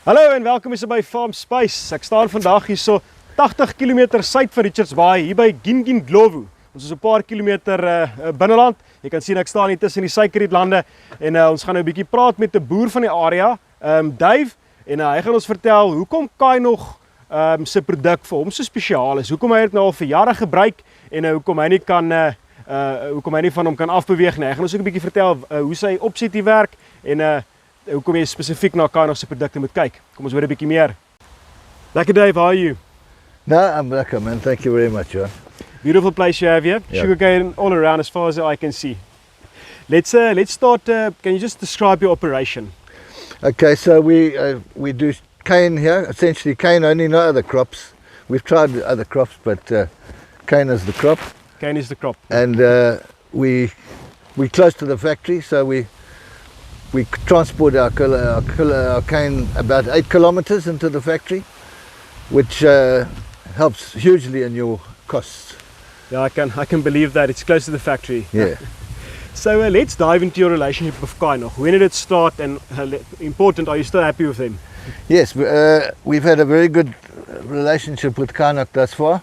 Hallo en welkom hier by Farm Space. Ek staan vandag hier so 80 km suid van Richards Bay hier by Gingindlovu. Ons is 'n paar kilometer binneland. Jy kan sien ek staan hier tussen die suikerrietlande en ons gaan nou 'n bietjie praat met 'n boer van die area, Dave, en hy gaan ons vertel hoekom Kynoch se produk vir hom so spesiaal is. Hoekom hy dit nou al vir jare gebruik en hoekom hy nie van hom kan afbeweeg nie. Hy gaan ons ook 'n bietjie vertel hoe sy opset werk en hoekom jy spesifiek na Kynoch se produkte moet kyk. Kom ons hoor 'n bietjie meer. Lekker Dave, how are you? No, I'm lekker man, thank you very much, John. Beautiful place you have here. Yeah. Sugarcane all around as far as I can see. Let's start, can you just describe your operation? Okay, so we do cane here, essentially cane only, no other crops. We've tried other crops, but cane is the crop. Cane is the crop. And we're close to the factory, so we transport our cane about 8 kilometers into the factory, which helps hugely in your costs. Yeah, I can believe that. It's close to the factory. Yeah. So let's dive into your relationship with Kynoch. When did it start, and important, are you still happy with them? Yes, we've had a very good relationship with Kynoch thus far,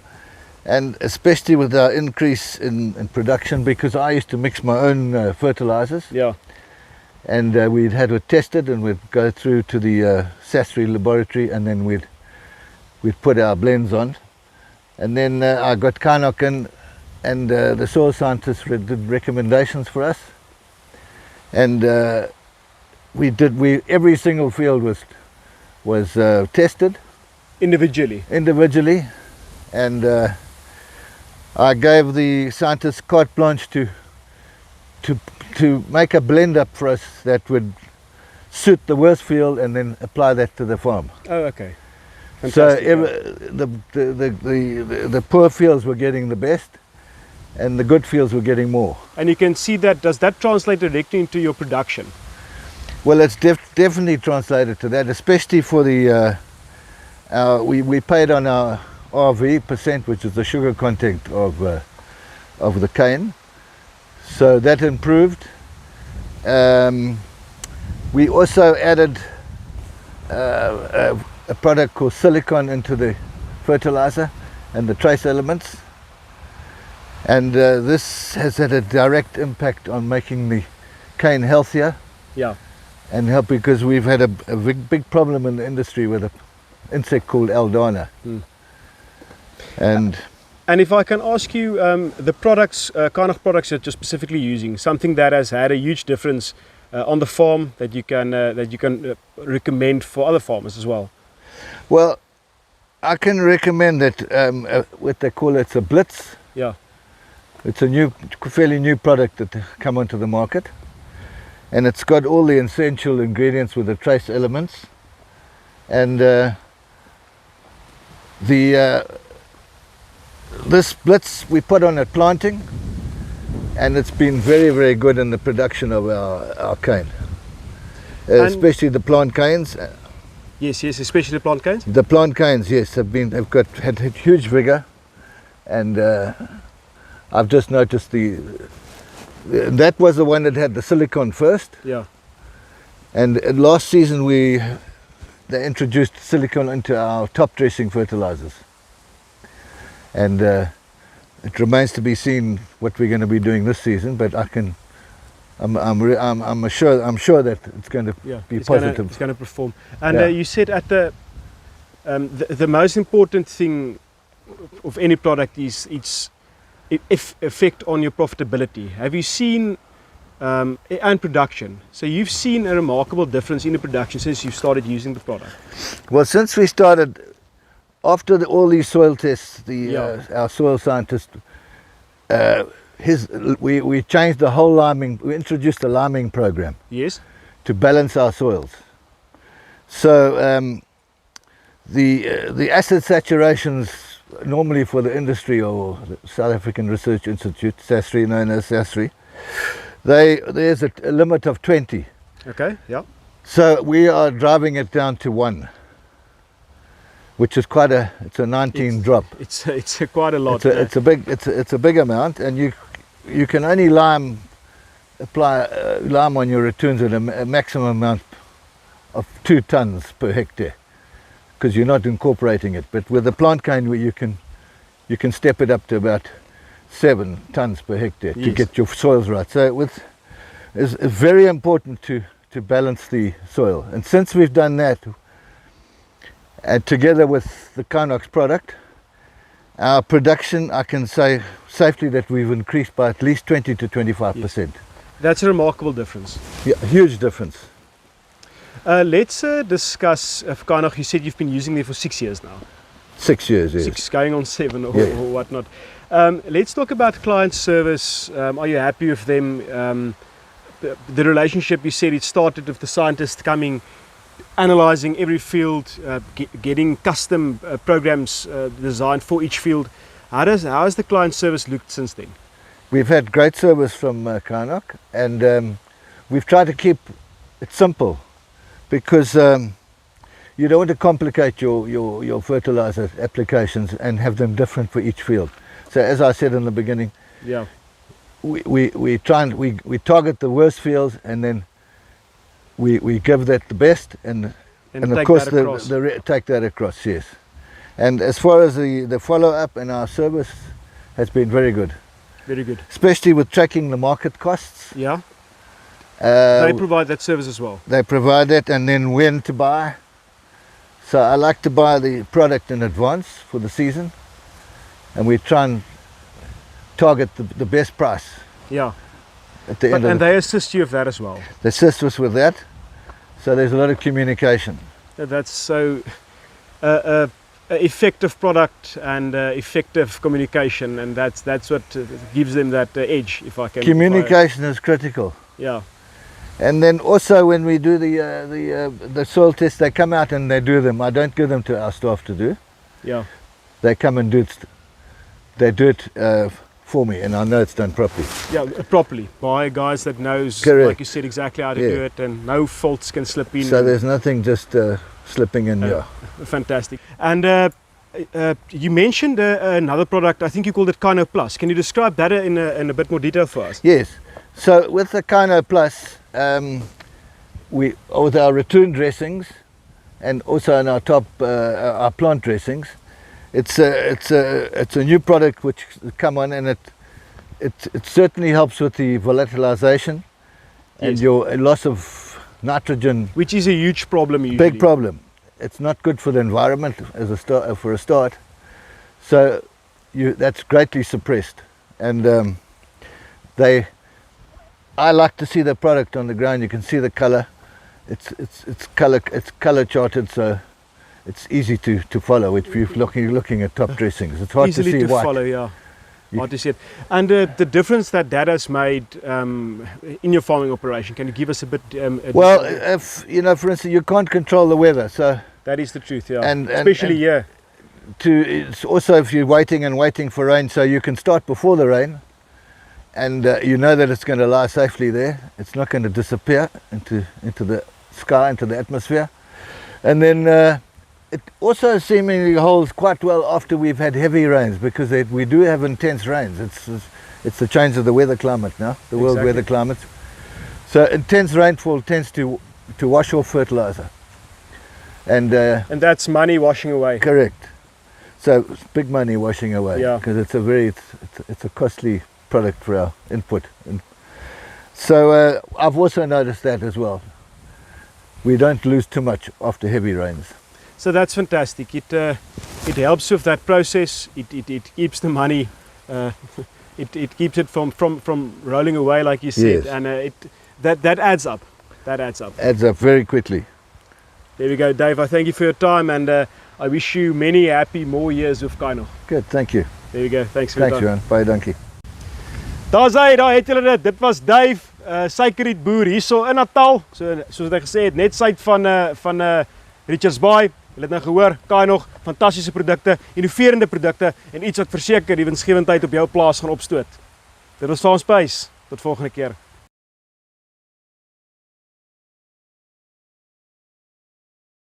and especially with our increase in production, because I used to mix my own fertilizers. Yeah. And we'd had it tested, and we'd go through to the Rattray laboratory, and then we'd put our blends on. And then I got Kynoch in, and the soil scientists did recommendations for us. And every single field was tested Individually. And I gave the scientists carte blanche to make a blend up for us that would suit the worst field, and then apply that to the farm. Oh, okay. Fantastic. So the poor fields were getting the best, and the good fields were getting more. And you can see that, does that translate directly into your production? Well, it's definitely translated to that, especially for the we paid on our RV percent, which is the sugar content of the cane. So that improved. We also added a product called silicon into the fertilizer and the trace elements, and this has had a direct impact on making the cane healthier. Yeah. And help, because we've had a big problem in the industry with an insect called Aldana. And if I can ask you, the products, Kynoch products that you're specifically using, something that has had a huge difference on the farm that you can recommend for other farmers as well. Well, I can recommend that what they call it's a blitz. Yeah. It's a fairly new product that come onto the market, and it's got all the essential ingredients with the trace elements, and this blitz we put on at planting, and it's been very, very good in the production of our cane, especially the plant canes. Yes, especially the plant canes. The plant canes, yes, had huge vigor, and I've just noticed that was the one that had the silicon first. Yeah. And last season they introduced silicon into our top dressing fertilizers. And it remains to be seen what we're going to be doing this season, but I'm sure that it's going to be positive. It's going to perform. And you said at the most important thing of any product is its effect on your profitability. Have you seen and production? So you've seen a remarkable difference in the production since you started using the product. Well, since we started, after all these soil tests, our soil scientist, we changed the whole liming. We introduced a liming program. Yes. To balance our soils. So the acid saturations normally for the industry, or the South African Research Institute, SASRI, known as SASRI, there's a limit of 20. Okay. Yeah. So we are driving it down to 1. Which is it's a 19 drop. It's quite a lot. It's a big amount, and you can only apply lime on your ratoons at a maximum amount of 2 tons per hectare, because you're not incorporating it. But with the plant cane, where you can step it up to about 7 tons per hectare to get your soils right. So it's very important to balance the soil. And since we've done that, and together with the Kynoch product, our production, I can say safely that we've increased by at least 20 to 25%. That's a remarkable difference. Yeah, huge difference. Let's discuss Kynoch. You said you've been using them for 6 years now. 6 years, yes. 6 going on 7 or whatnot. Let's talk about client service. Are you happy with them? The relationship, you said it started with the scientists coming, analyzing every field, getting custom programs designed for each field. How has the client service looked since then? We've had great service from Kynoch, and we've tried to keep it simple, because you don't want to complicate your fertilizer applications and have them different for each field. So as I said in the beginning, we target the worst fields, and then we give that the best, and of course take that across, yes. And as far as the follow-up and our service has been very good. Very good. Especially with tracking the market costs. Yeah. They provide that service as well. They provide that, and then when to buy. So I like to buy the product in advance for the season, and we try and target the best price. Yeah. At the end and they assist you with that as well. They assist us with that. So there's a lot of communication. That's so effective product and effective communication, and that's what gives them that edge, if I can. Communication is critical. Yeah. And then also when we do the soil tests, they come out and they do them. I don't give them to our staff to do. Yeah. They come and do it. They do it for me, and I know it's done properly. Yeah, properly by guys that knows, correct, like you said, exactly how to do it, and no faults can slip in. So there's nothing just slipping in here. Fantastic. And you mentioned another product. I think you called it Kynoch Plus. Can you describe that in a bit more detail for us? Yes. So with the Kynoch Plus, with our return dressings, and also in our top our plant dressings, it's a new product which come on, and it certainly helps with the volatilization and your loss of nitrogen, which is a huge problem usually. Big problem. It's not good for the environment as for a start. So that's greatly suppressed, and I like to see the product on the ground. You can see the color. It's color charted, so it's easy to follow. If you're looking at top dressings, it's hard easily to see to white. Follow, yeah. Hard to see it. And the difference that has made in your farming operation, can you give us a bit? Well, if for instance, you can't control the weather, so that is the truth, yeah. And especially here. It's also if you're waiting for rain, so you can start before the rain, and you know that it's going to lie safely there. It's not going to disappear into the sky, into the atmosphere, and then. It also seemingly holds quite well after we've had heavy rains, because we do have intense rains. It's the change of the weather climate now, the world weather climate. So intense rainfall tends to wash off fertilizer, and that's money washing away. Correct. So it's big money washing away, because it's a costly product for our input. And so I've also noticed that as well. We don't lose too much after heavy rains. So that's fantastic. It helps with that process. It keeps the money. It keeps it from rolling away, like you said, and that adds up. That adds up. Adds up very quickly. There we go, Dave. I thank you for your time, and I wish you many happy more years with Kynoch. Good, thank you. There you go. Thanks for your time. Thanks, Johan. Baie dankie. Daar het julle dit. Dit was Dave, suikerriet boer hierso in Natal. So soos hy gesê het, net suid van Richards Bay. Julle het nou gehoor, Kynoch, fantastiese produkte, innoverende produkte en iets wat verseker die winsgewendheid op jou plaas gaan opstoot. Dit was Farm Space. Tot volgende keer.